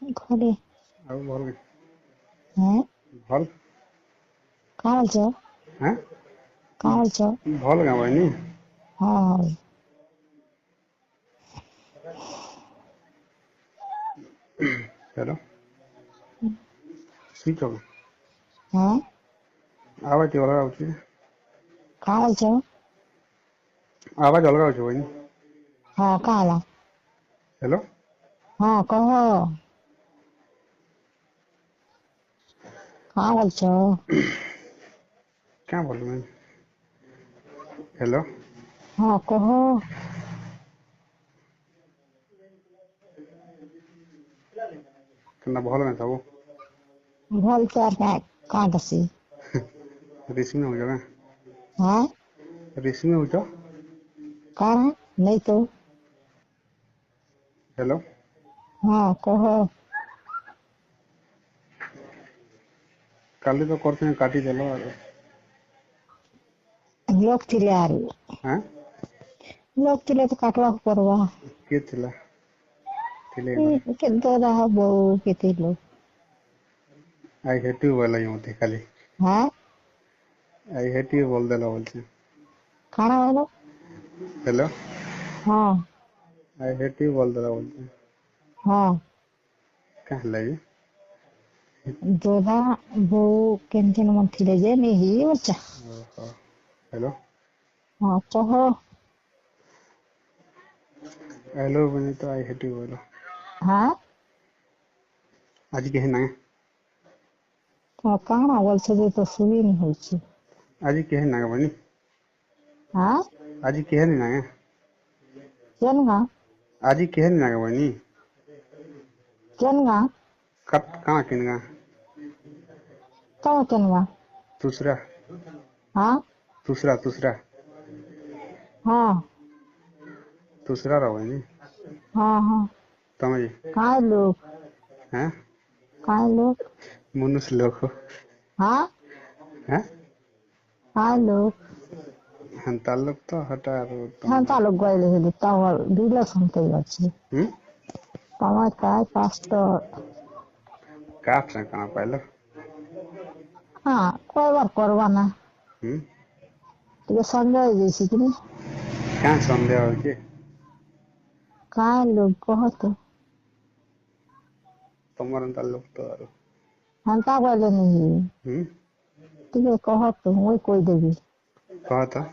ଘରେ। ଆଉ ଭଲ ହେଁ ଭଲ କାଁ ବୋଲଛ? ହାଁ କାଁ ବୋଲଛ? ଭଲ କାଁ ବଇନି ହଁ हेलो ସୁଇଚ୍ ଅଫ୍ ହଁ ଆବାଜ ଅଲଗା ଆଉଛି। କାଁ ବୋଲଛ? ଆବାଜ ଅଲଗା ଆଉଛି ବଇନି। ହଁ କାଁ ହେଲା? हेलो ହଁ କହ। କାଁ ବୋଲଛ? क्या बोलूँ मैं हेलो ହଁ କହ। କେନ୍ତା ଭଲ ନାଇଁ ସବୁ ଭଲ ତ ଆର କାଁ ଦସି ରିସିଂ ହଉଛ ନା ହଁ ରିସିଂ ହଉଛ କାଣା ନେଇ ତ हेलो ହଁ କହ। କାଲି ତ କରିଥିଲି କାଟିଦେଲ ଆଉ ଲୋକ ଥିଲେ ଆରୁ ଆଁ ଲୋକ ଥିଲେ ତ କାଟବାକୁ ପଡବା। କିଏ ଥିଲା ଥିଲେ ଘରେ କେତେ ବୋଉ କେତେ ଲୋକ ଆଇ ହେତି ବୋଇଲା ମତେ ଖାଲି ହଁ ଆଇ ହେତି ବୋଲ ଦେଲା ବୋଲଛି କାଣା ବୋଇଲ? हेलो ହଁ ଆଇ ହେତି ବୋଲ ଦେଲା ବୋଲଛି ହଁ କାଁ ହେଲାକି ଦାଦା ବୋଉ କେନ କେନ ମନ ଥିଲେ ଯେ ନେଇ ବଚା ଓହୋ हेलो ହଁ କହ। हेलो बनी तो आई हेटी बोलो ହଁ ଆଜି କେହି ନାହିଁ ତ କାଣା ବୋଲଛ ଯେ ତ ଶୁଭିନି ହଉଛି। ଆଜି କେହି ନାଇଁ ବନି ହଁ ଆଜି କେହି ନାଇଁ କେନ ଗାଁ ଆଜି କେହି ନାଇଁ ବନି କେନ ଗାଁ କାଣା କିନ୍ ଗାଁ ତମେ କେନ ଗାଁ दूसरा ହଁ दूसरा ହଁ दूसरा रा बनी ହଁ ହଁ ତମେ କାଇଁ ଲୋକ ହାଁ କାଇଁ ଲୋକ ମନୁଷ ଲୋକ ହଁ ହାଁ କାଇଁ ଲୋକ ହେନ୍ତା ଲୋକ ତ ହଟା ହେନ୍ତା ଲୋକ କହିଲେ ହେଲେ ତମର ରିଲେସନ କେହି ଅଛି ହୁଁ ତମେ କାଇଁ ପାସ୍ତ କାହା ସାଙ୍ଗେ କାଣା ପାଇଲ ହଁ କହିବାର କରବା ନା ହୁଁ ଟିକେ ସନ୍ଦେହ ହେଇଯାଇଛି କି ନାଇଁ କାଁ ସନ୍ଦେହ ହଉଛି କାଇଁ ଲୋକ କହ ତ ତମର ଏନ୍ତା ଲୋକ ତ ଆରୁ ହେନ୍ତା କହିଲେ ନାଇଁ ହୁଁ ଟିକେ କହ ତ ମୁଇଁ କହିଦେବି କହ ତ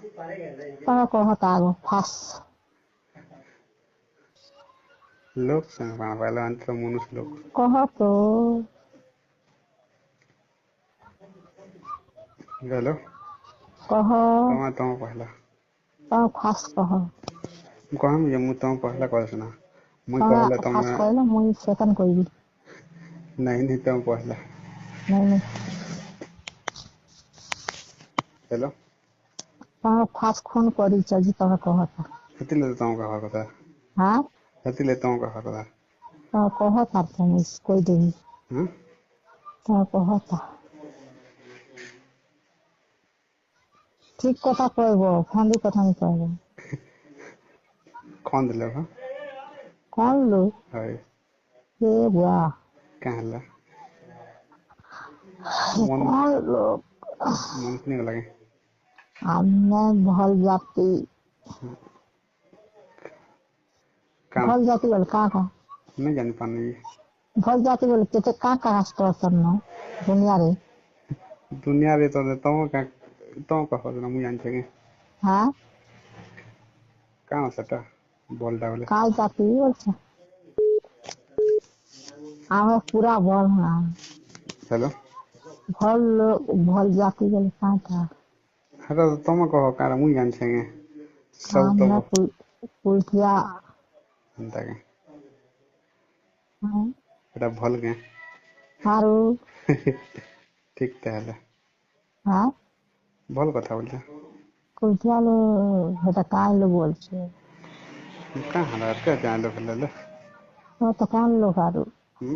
ତମେ କହ ତ ଆଗ ଫାସ ଲୋକ ସାଙ୍ଗେ କାଣା ପାଇଲ ଏନ୍ତି ତ ମନୁଷ ଲୋକ କହ ତ ଗେଲ କହ ତମେ ପହଲା ତମେ ଫାସ କହ କହିମି ଯେ ମୁଁ ତମ ପହଲା କରେ ସିନା ମୁଇଁ ତମେ କହିଲେ ତମେ ଫାଷ୍ଟ କହିଲ ମୁଇଁ ସେକେଣ୍ଡ କହିବି ନାଇଁ ନାଇଁ ତମେ ପହଲା ନାଇଁ ନାଇଁ ହେଲୋ ତମେ ଫାଷ୍ଟ ଫୋନ କରିଛ ଯେ ତମେ କହ ତ ସେଥିଲାଗି ତମ କହିବା କଥା ହଁ ସେଥିଲାଗି ତମ କହିବା କଥା ତମେ କହ ତାପରେ ମୁଇଁ କହିଦେବି ହୁଁ ତମେ କହ ତ ଠିକ କଥା କହିବ ଫନ୍ଦି କଥା ନି କହିବ କଣ ଦେଲେ ବା କଣ ଲୋ ହଏ ଏ ବୁଆ କାଁ ହେଲା ମନ କଣ ଲୋ ମନ କିନି ଗଲା କି ଆମେ ଭଲ ଜାତି କାଣ ଭଲ ଜାତି ବୋଲେ କାଁ କହ ନାଇଁ ଜାଣିପାରୁନି ଭଲ ଜାତି ବୋଲି କେତେ କାଁ କାଁ ରାଷ୍ଟ୍ର ଅଛନ୍ ନ ଦୁନିଆରେ ଦୁନିଆରେ ତ ତମ ତମ କହ ମୁଁ ଜାଣିଛି କି ହଁ କାଣ ସେଟା ବଲଟା ବୋଲେ କାଇଁ ଜାତି ଅଛ ଆମେ ପୁରା ଭଲ ନା ହ୍ୟାଲୋ ଭଲ ଭଲ ଜାତି ବୋଲି କାଁଟା ହେଟା ତ ତମେ କହ କାଁଟା ମୁଇଁ ଜାଣିଛି ଆଜ୍ଞା ସବୁ ତ ଆମେ ପୁଲଠିଆ ହେନ୍ତା କି ହଁ ଏଟା ଭଲ କି ଆରୁ ଠିକ ତାହେଲେ ହଁ ଭଲ କଥା ବୋଲଛ କୁଲଠିଆ ଲୋ ହେଟା କାଇଁ ଲୋ ବୋଲଛୁ କାଁ ହେଲା କେ ଜାଣିଲ ଫେରିଲେ ହଁ ତ କାଣ ଲୋ ଆରୁ ହୁଁ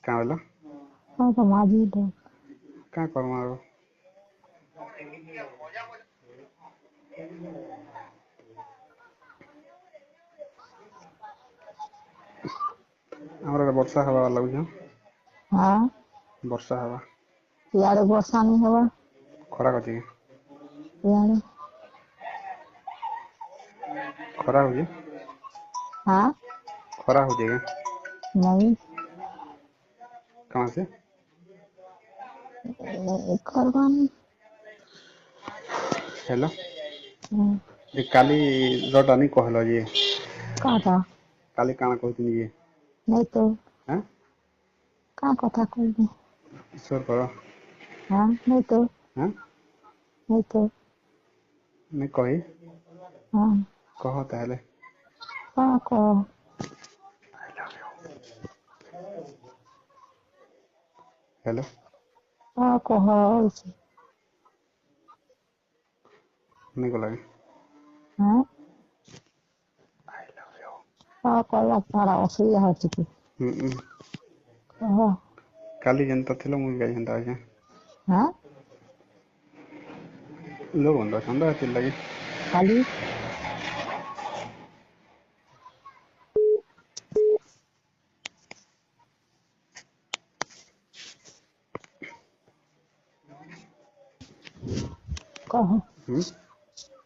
କାଁ ବୋଇଲ ହଁ ତ ମାଝି ଟେ କାଁ କର୍ମା ଆଉ ଆମର ଆଡେ ବର୍ଷା ହବା ଲାଗୁଛି। ହଁ ବର୍ଷା ହବା ଇଆଡେ ବର୍ଷା नहीं हवा ଖରା କରୁଛି କି? ଇଆଡେ ଖରା ହଉଛି हाँ ଖରା ହଉଛି କି? नहीं କଣ ସେ करवान हेलो ଯେ କାଲି ରଟାନି କହିଲ ଯେ काटा କାଲି କାଣା କହୁଥିଲି ଯେ नहीं तो ଆଁ का कथा कहबे ଈଶ୍ୱର କର हाँ नहीं तो ଆଁ नहीं तो ନାଇଁ କହି हाँ କହ ତାହେଲେ का कह हेलो का कह नहीं को लगे हाँ का कहला तारा असुविधा होची की कह କାଲି ଯେନ୍ତା ଥିଲା ମୁଁ ବି ଯେନ୍ତା ଅଛେ हाँ ଲୋକ ବନ୍ଦ ଅଛନ୍ ତ ସେଥିର୍ ଲାଗି खाली कह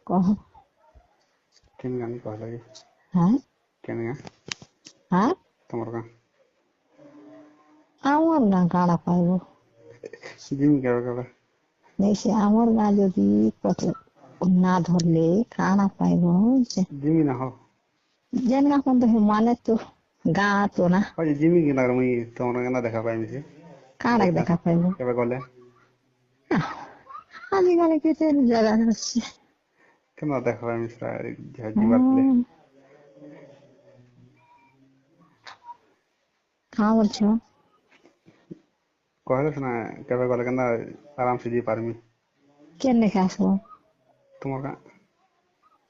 कह କେନ୍ ଗାନି କହିଲ ଯେ हाँ କେନ୍ ଗାଁ हाँ ତମର ଗାଁ আমার না কাড়া পাইব জিমি কেবে কেবে নেই সে আমার গা যদি কত না ধরলে কাড়া পাইব যে জিমি না হো যেন এখন তো মানে তো গা তো না হয় যে জিমি কিনা মুই ତମର କେନ୍ତା ଦେଖା ପାଇମି ଯେ কাড়া দেখা পাইব କେବେ ଗଲେ আজকাল কেটে জায়গা আছে କେନ୍ତା ଦେଖା ପାଇମି ସେଟା ଯିବାର ଥିଲେ হ্যাঁ কাঁ বলছো କହିଲେ ସିନା କେବେ ଗଲେ କେନ୍ତା ଆରାମସେ ଯାଇପାରମି কেন দেখে আসবো ତୁମର ଗାଁ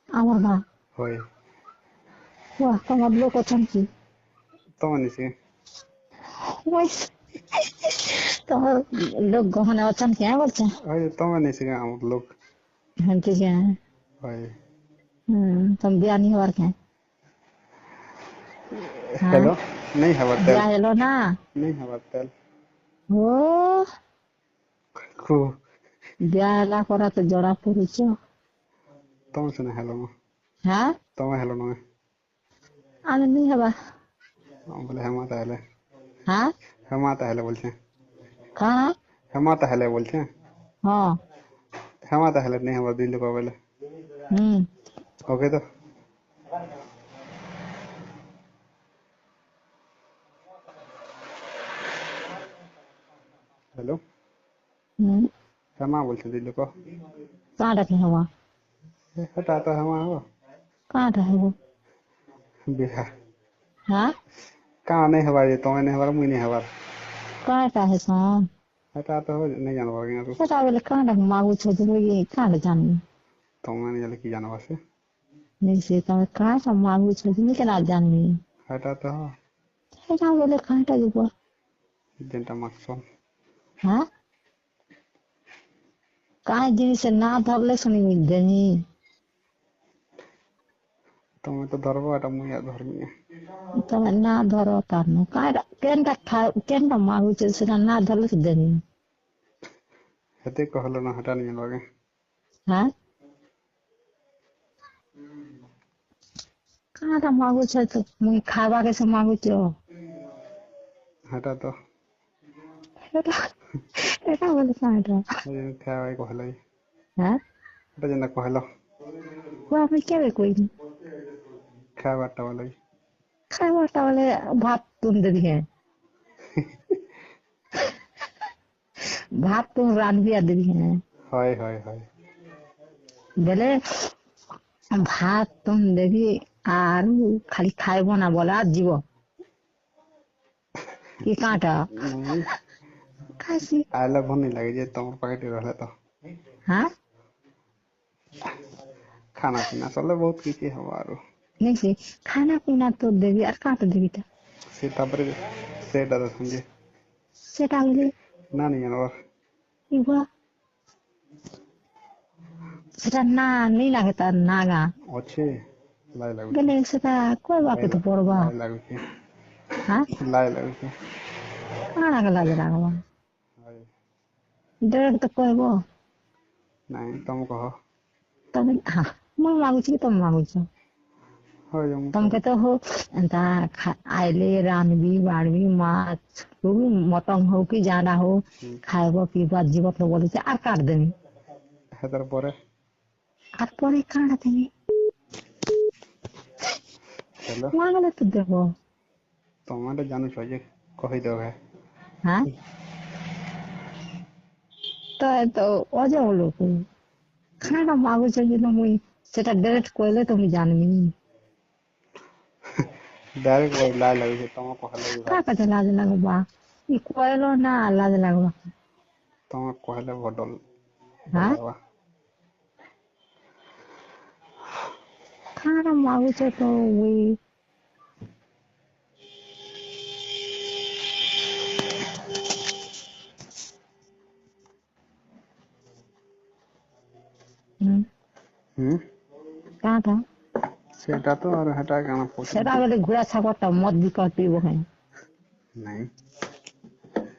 আমার গা হয় বাহ তোমার লোক আছেন কি ତମେ ନିଶି ওই তোমার লোক গহনে আছেন কে বলছে হয় ତମେ ନିଶି ଗାଁ ଆମର ଲୋକ হ্যাঁ ঠিক আছে হয় तुम बिया नहीं हवार के हाँ हेलो नहीं हवा तेल बिया हेलो ना नहीं हवा तेल ও খুব বিয়া হেলা করা তো জড়া পড়েছ ତମେ ସିନା ହେଲ ମ হ্যাঁ ତମେ ହେଲ ନୁହେଁ আমি নি হবা ବୋଲେ ହେମା ତାହେଲେ হ্যাঁ ହେମା ତାହେଲେ ବୋଲଛେ কাহা ହେମା ତାହେଲେ ବୋଲଛେ হ্যাঁ ହେମା ତାହେଲେ नहीं हवा ଦୁଇ ଲୋକ ବୋଲେ হুম ଓକେ ତ हेलो হুম हेमा बोलছে ଦୁଇ ଲୋକ কাটা কি হবা ହେଟା ତ ହେମା ହବ কাটা হব ବିହା হ্যাঁ କାଁ नहीं हवा ଯେ ତମେ नहीं हबार ମୁଇଁ नहीं हबार কাটা হেসন ହେଟା ତ नहीं जानबा ଆଜ୍ଞା ତୁ সেটা বলে কাটা মাগুছ তুমি কাটা জানি ତମେ नहीं ଜାଣିଲେ କି ଜାଣବା ସେ নিশ্চয় তুমি কাটা মাগুছ তুমি কেন জানবি ହେଟା ତ সেটা বলে কাটা দিব ଯେନ୍ଟା ମାଗସନ୍ হ্যাঁ কাজ জিনিস না ধরলে শুনি দেনি ତମେ ତ ଧରବ ଏଟା ମୁଇଁ ଧରମି তুমি না ধরো তার না কাটা কেনটা মাগুছ সেটা না ধরলে সে দেনি ହେତେ କହିଲ ନା ହେଟା नहीं जानबा ଆଜ୍ଞା হ্যাঁ কাটা মাগুছ তো মুই খাবা কেসে মাগুছ ହେଟା ତ এটা এটা বলে কাটা ଖାଇବା କହିଲ হ্যাঁ ହେଟା ଯେନ୍ତା କହିଲ ও আমি কেবে কইনি ଖାଇବାରଟା ବୋଲେ খাইবারটা বলে ভাত তুম দেবি হ্যাঁ ভাত তুম রাঁধবি আর দেবি হ্যাঁ হয় হয় হয় বলে ভাত তুম দেবি আর খালি খাইব না বলে আর জীব কি কাঁটা ନାଇଁ খাসি ଆଇଲେ ଭଲ नहीं ଲାଗେ ଯେ ତମର ପାଖେ ଟିକେ ରହିଲେ ତ হ্যাঁ ଖାନା ପିନା ସରିଲେ ବହୁତ କିଛି ହବ ଆରୁ नहीं खाना पीना तो देवी और काट देवी था ସେ ତାପରେ ସେଟା ଦେଖୁନ୍ ଯେ सेटा बोले ନା नहीं जानବାର इवा सेटा ना नहीं लगे तार नागा ଅଛି ଲାଇ ଲାଗୁଛି बोले सेटा कोई बात तो पड़वा ଲାଇ ଲାଗୁଛି হ্যাঁ ଲାଜ ଲାଗୁଛି। କାଣା ଲାଜ ଲାଗବା ହଇ ଡାଇରେକ୍ଟ ତ କହିବ ନାଇଁ ତମେ କହ। ତମେ ହଁ ମୁଁ ମାଗୁଛି କି ତମେ ମାଗୁଛ ହଇ ମୁଁ ତମକେ ତ ହଉ ଏନ୍ତା ଆଇଲେ ରାନ୍ଧବି ବାଢବି ମାଛ ହଉ ମଟନ ହଉ କି ଯାହା ହଉ ଖାଇବ ପିଇବ ଯିବ ତ ବୋଲୁଛି আর କାଟ ଦେମି ହେତାର ପରେ আর পরে কাটা দেমি ହେଲୋ ମାଗଲେ ତୁ ଦେବ ତମେ ତ ଜାଣୁଛ ଯେ କହିଦେବ হ্যাঁ ତ ତ ଅଜବ ଲୋକ ଖାନା ମାଗୁଛ ଯେ ମୁଇଁ ସେଟା ଡାଇରେକ୍ଟ କହିଲେ ତ ମୁଇଁ ଜାଣିବି ଡାଇରେକ୍ଟ ଲାଜ ଲାଗୁଛି ତମେ କହିଲେ ବି କା ଭାଇ କଥା ଲାଜ ଲାଗବା ଇ କହିଲ ନା ଲାଜ ଲାଗବା ତମେ କହିଲେ ଭଲ ଭଲ হ্যাঁ ଲାଗବା। ଖାନା ମାଗୁଛ ତ ମୁଇଁ ହୁଁ କାଁଟା ସେଟା ତ ଆଉ ହେଟା କାଣା ସେଟା ପଚାରୁଛି ଗୋଟେ ଘୋଡ଼ା ଛାପଟା ମଦ ବିକଟ ପିଇବ କାଇଁ ନାଇଁ